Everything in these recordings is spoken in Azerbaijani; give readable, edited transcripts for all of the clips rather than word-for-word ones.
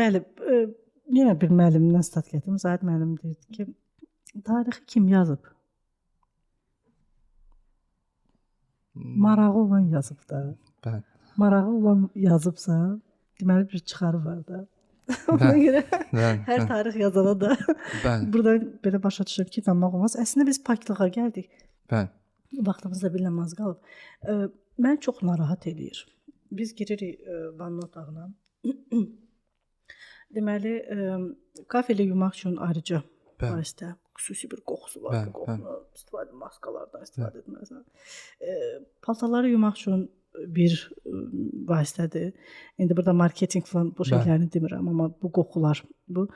Bəli, yenə bir müəllimdən stat gətirdim. Zahid müəllim deyirdi ki, tarixi kim yazıb? Marağı olan yazıb da. Bəli. Marağı olan yazıbsa, deməli bir çıxarı var da. Ona görə hər tarix yazana da buradan belə başa düşüb ki, tanımaq olmaz. Əslində biz paklığa gəldik. Bəli. Vaxtımız da bilinməz qalıb. Mən çox narahat eləyir. Biz giririk vanna otağına. Deməli, kafeli yumaq üçün ayrıca vasitə, xüsusi bir qoxusu var. Bu qoxunu istifadə maskalardan istifadə etməlisən. Paltarları yumaq üçün bir vasitədir. İndi burada marketinq falan bu şeylərini demirəm, amma bu qoxular, bu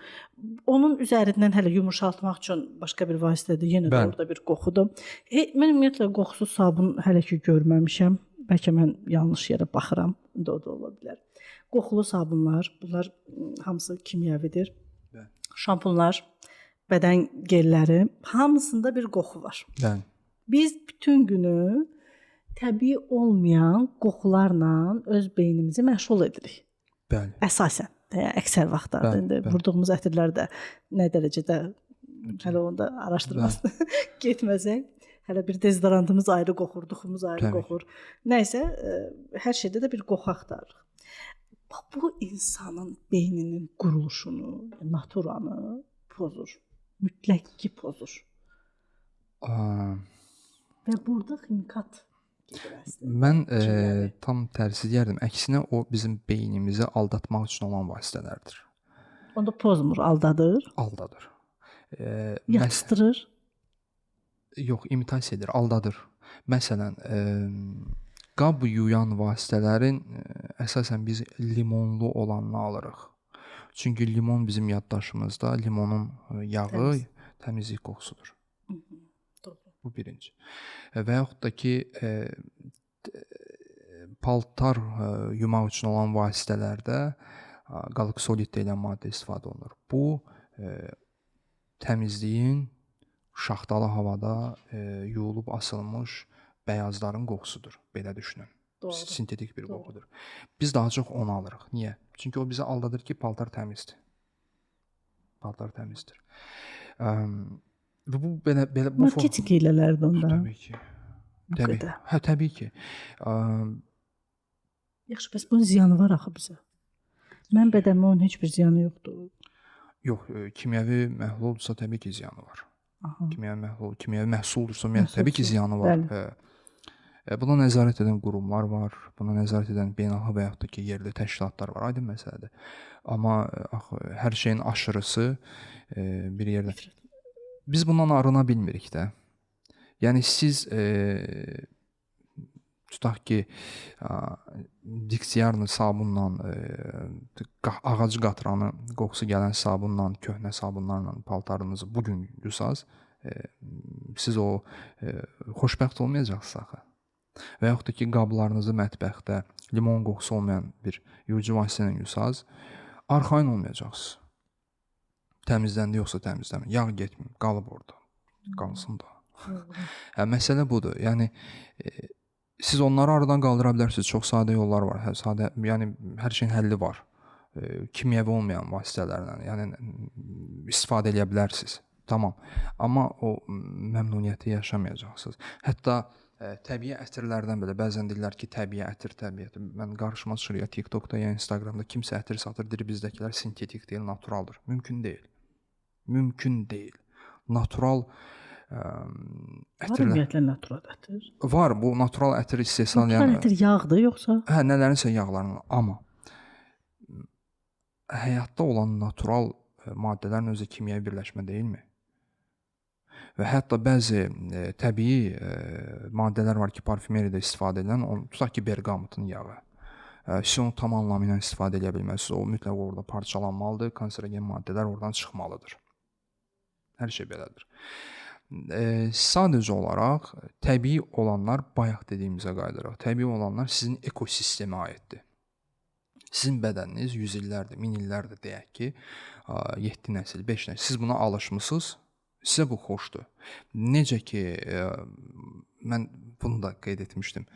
onun üzərindən hələ yumşaltmaq üçün başqa bir vasitədir. Yenə də orada bir qoxudur. Mən ümumiyyətlə qoxusuz sabun hələ ki görməmişəm. Bəlkə mən yanlış yerə baxıram. O da ola bilər. Qoxulu sabunlar, bunlar hamısı kimyəvidir. Şampunlar, bədən gelləri, hamısında bir qoxu var. Biz bütün günü təbii olmayan qoxularla öz beynimizi məşğul edirik. Əsasən, əksər vaxtlarda. İndi vurduğumuz ətirlər də nə dərəcədə hələ onda araşdırmasına getməsək. Hələ bir dezodorantımız ayrı qoxur, duxumuz ayrı qoxur. Nəysə, hər şeydə də bir qoxu axtarırıq. Bu insanın beyninin quruluşunu, naturanı pozur. Mütləq ki pozur. Və burada ximikat gedir əslində. Mən tam tərsi deyərdim. Əksinə o bizim beynimizi aldatmaq üçün olan vasitələrdir. Onda pozmur, aldadır. Aldadır. Yatışdırır. Yox, imitasiya edir, aldadır. Məsələn, qab yuyan vasitələrin əsasən biz limonlu olanını alırıq. Çünki limon bizim yaddaşımızda, limonun yağı təmizlik qoxusudur. Bu birinci. Və yaxud da ki, paltar yumaq üçün olan vasitələrdə qalxolit deyilən maddə istifadə olunur. Bu, təmizliyin şaxtalı havada yuyulub asılmış bəyazların qoxusudur. Belə düşünün. Sintetik bir qoxudur. Biz daha çox onu alırıq. Niyə? Çünki o bizi aldadır ki, paltar təmizdir. Paltar təmizdir. Və bu belə marketinq hilələrdir onda. Təbii ki. Təbii ki. Yaxşı, bəs bunun ziyanı var axı bizə. Mən bədənimə onun heç bir ziyanı yoxdur. Yox, kimyəvi məhlulsa təbii ki ziyanı var. Kimyəvi məhsuldursa təbii ki ziyanı var. Buna nəzarət edən qurumlar var, buna nəzarət edən beynəlxalq və yaxud da ki, yerli təşkilatlar var, aydın məsələdir. Amma hər şeyin aşırısı bir yerdə. Biz bundan arına bilmirik də. Yəni siz tutaq ki, diksiyarlı sabunla, ağacı qatıranı, qoxusu gələn sabunla, köhnə sabunlarla paltarınızı bugün yusaz, siz o xoşbəxt olmayacaqsınız axı. Və yaxud da ki, qablarınızı mətbəxdə limon qoxusu olmayan bir yuyucu vasitə ilə yusaz, arxayın olmayacaqsınız. Təmizləndi yoxsa təmizləmir. Yağ getmir, qalıb orada. Qalsın da. Məsələ budur. Yəni, siz onları aradan qaldıra bilərsiniz. Çox sadə yollar var. Yəni, hər şeyin həlli var. Kimyəvi olmayan vasitələrlə. Yəni, istifadə edə bilərsiniz. Tamam. Amma o məmnuniyyəti yaşamayacaqsınız. Hətta təbii ətirlərdən belə bəzən deyirlər ki, təbii ətir. Mən qarşıma çıxır ya TikTokda ya Instagramda kimsə ətir satır, deyir bizdəkilər sintetik deyil, naturaldır. Mümkün deyil. Mümkün deyil. Natural ətirlər. Var ümumiyyətlə natural ətir? Var, bu natural ətir istehsal. Natural ətir yağdır yoxsa? Hə, nələrinsə yağlarının. Amma həyatda olan natural maddələrin özü kimyəvi birləşmə deyilmi? Və hətta bəzi təbii maddələr var ki, parfümeriyada istifadə edilən, tutaq ki, bergamotun yağı. Siz onu tam anlamı ilə istifadə edə bilməlisiniz. O mütləq orada parçalanmalıdır, kanserogen maddələr oradan çıxmalıdır. Hər şey belədir. Sadəcə olaraq təbii olanlar bayaq dediyimizə qayıdırıq. Təbii olanlar sizin ekosistemə aiddir. Sizin bədəniniz 100 illərdir, 1000 illərdir deyək ki, 7 nəsil, 5 nəsil. Siz buna alışmısınız. Sizə bu xoşdur. Necə ki, mən bunu da qeyd etmişdim.